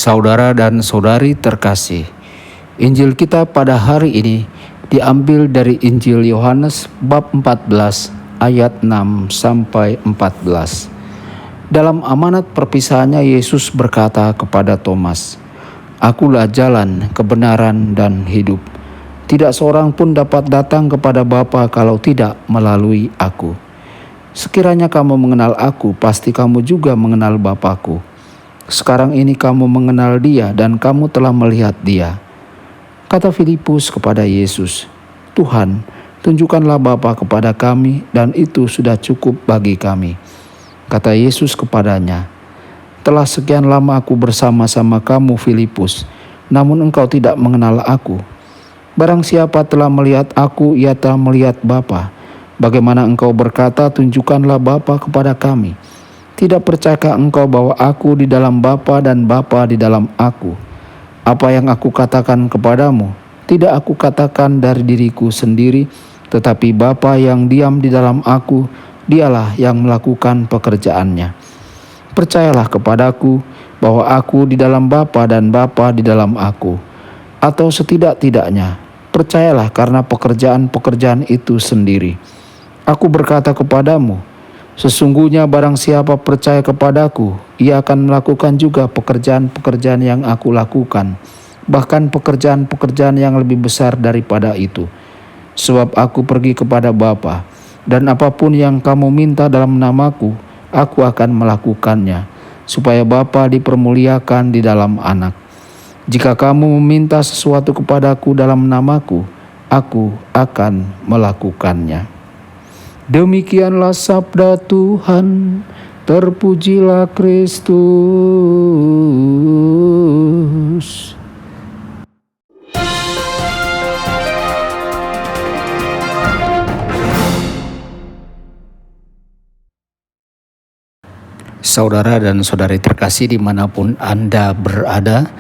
Saudara dan saudari terkasih, Injil kita pada hari ini diambil dari Injil Yohanes bab 14 ayat 6 sampai 14. Dalam amanat perpisahannya Yesus berkata kepada Thomas, "Akulah jalan, kebenaran, dan hidup. Tidak seorang pun dapat datang kepada Bapa kalau tidak melalui Aku. Sekiranya kamu mengenal Aku, pasti kamu juga mengenal Bapa-Ku. Sekarang ini kamu mengenal Dia dan kamu telah melihat Dia." Kata Filipus kepada Yesus, "Tuhan, tunjukkanlah Bapa kepada kami dan itu sudah cukup bagi kami." Kata Yesus kepadanya, "Telah sekian lama Aku bersama-sama kamu, Filipus, namun engkau tidak mengenal Aku. Barang siapa telah melihat Aku, ia telah melihat Bapa. Bagaimana engkau berkata, tunjukkanlah Bapa kepada kami? Tidak percayakah engkau bahwa Aku di dalam Bapa dan Bapa di dalam Aku? Apa yang Aku katakan kepadamu, tidak Aku katakan dari diriku sendiri, tetapi Bapa yang diam di dalam Aku, Dialah yang melakukan pekerjaannya. Percayalah kepadaku bahwa Aku di dalam Bapa dan Bapa di dalam Aku. Atau setidak-tidaknya, percayalah karena pekerjaan-pekerjaan itu sendiri. Aku berkata kepadamu, sesungguhnya barang siapa percaya kepadaku, ia akan melakukan juga pekerjaan-pekerjaan yang Aku lakukan, bahkan pekerjaan-pekerjaan yang lebih besar daripada itu. Sebab Aku pergi kepada Bapa, dan apapun yang kamu minta dalam namaku, Aku akan melakukannya, supaya Bapa dipermuliakan di dalam Anak. Jika kamu meminta sesuatu kepadaku dalam namaku, Aku akan melakukannya." Demikianlah sabda Tuhan, terpujilah Kristus. Saudara dan saudari terkasih dimanapun Anda berada,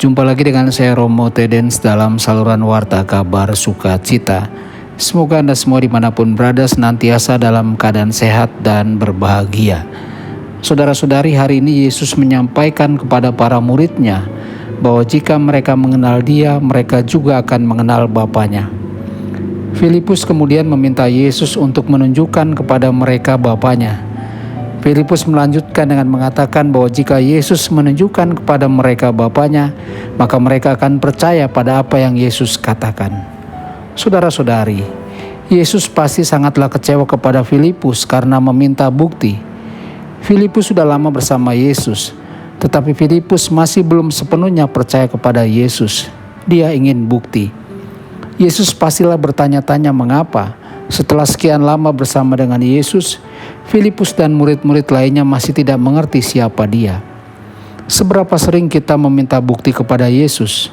jumpa lagi dengan saya Romo Tedens dalam saluran Warta Kabar Sukacita. Semoga Anda semua dimanapun berada senantiasa dalam keadaan sehat dan berbahagia. Saudara-saudari, hari ini Yesus menyampaikan kepada para murid-Nya bahwa jika mereka mengenal Dia, mereka juga akan mengenal Bapanya. Filipus kemudian meminta Yesus untuk menunjukkan kepada mereka Bapanya. Filipus melanjutkan dengan mengatakan bahwa jika Yesus menunjukkan kepada mereka Bapanya, maka mereka akan percaya pada apa yang Yesus katakan. Saudara-saudari, Yesus pasti sangatlah kecewa kepada Filipus karena meminta bukti. Filipus sudah lama bersama Yesus, tetapi Filipus masih belum sepenuhnya percaya kepada Yesus. Dia ingin bukti. Yesus pastilah bertanya-tanya mengapa setelah sekian lama bersama dengan Yesus, Filipus dan murid-murid lainnya masih tidak mengerti siapa Dia. Seberapa sering kita meminta bukti kepada Yesus?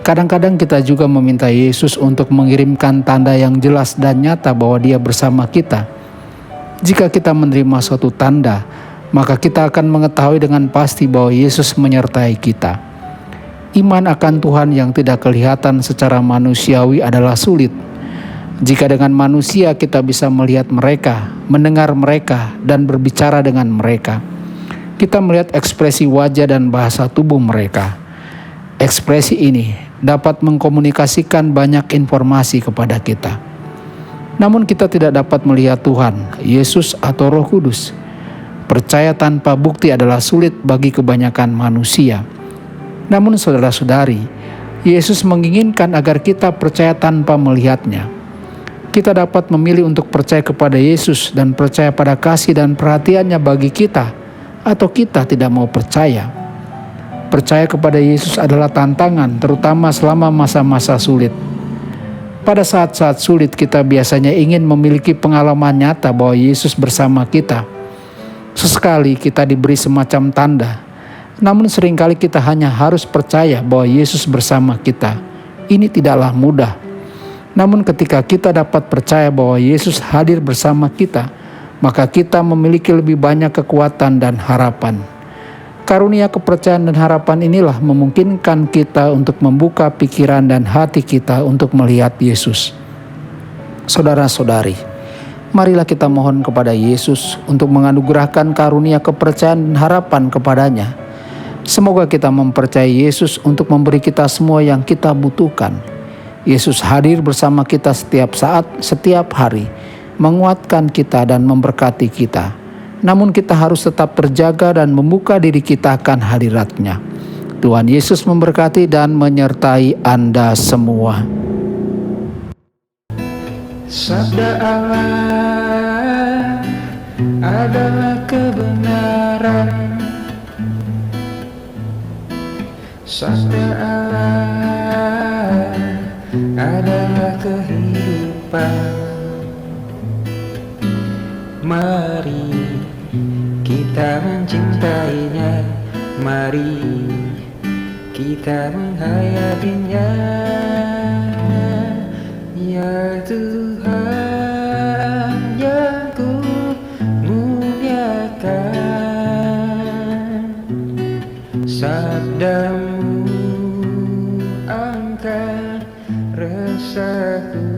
Kadang-kadang kita juga meminta Yesus untuk mengirimkan tanda yang jelas dan nyata bahwa Dia bersama kita. Jika kita menerima suatu tanda, maka kita akan mengetahui dengan pasti bahwa Yesus menyertai kita. Iman akan Tuhan yang tidak kelihatan secara manusiawi adalah sulit. Jika dengan manusia kita bisa melihat mereka, mendengar mereka, dan berbicara dengan mereka, kita melihat ekspresi wajah dan bahasa tubuh mereka. Ekspresi ini dapat mengkomunikasikan banyak informasi kepada kita. Namun kita tidak dapat melihat Tuhan, Yesus, atau Roh Kudus. Percaya tanpa bukti adalah sulit bagi kebanyakan manusia. Namun saudara-saudari, Yesus menginginkan agar kita percaya tanpa melihatnya. Kita dapat memilih untuk percaya kepada Yesus dan percaya pada kasih dan perhatiannya bagi kita, atau kita tidak mau percaya. Percaya kepada Yesus adalah tantangan, terutama selama masa-masa sulit. Pada saat-saat sulit kita biasanya ingin memiliki pengalaman nyata bahwa Yesus bersama kita. Sesekali kita diberi semacam tanda, namun seringkali kita hanya harus percaya bahwa Yesus bersama kita. Ini tidaklah mudah. Namun ketika kita dapat percaya bahwa Yesus hadir bersama kita, maka kita memiliki lebih banyak kekuatan dan harapan. Karunia kepercayaan dan harapan inilah memungkinkan kita untuk membuka pikiran dan hati kita untuk melihat Yesus. Saudara-saudari, marilah kita mohon kepada Yesus untuk menganugerahkan karunia kepercayaan dan harapan kepadanya. Semoga kita mempercayai Yesus untuk memberi kita semua yang kita butuhkan. Yesus hadir bersama kita setiap saat, setiap hari, menguatkan kita dan memberkati kita. Namun kita harus tetap terjaga dan membuka diri kita akan hadirat-Nya. Tuhan Yesus memberkati dan menyertai Anda semua. Sabda Allah adalah kebenaran. Sabda Allah adalah kehidupan. Mari kita mencintainya, mari kita menghayatinya. Ya Tuhan yang ku muliakan, sabdamu angkat resahku.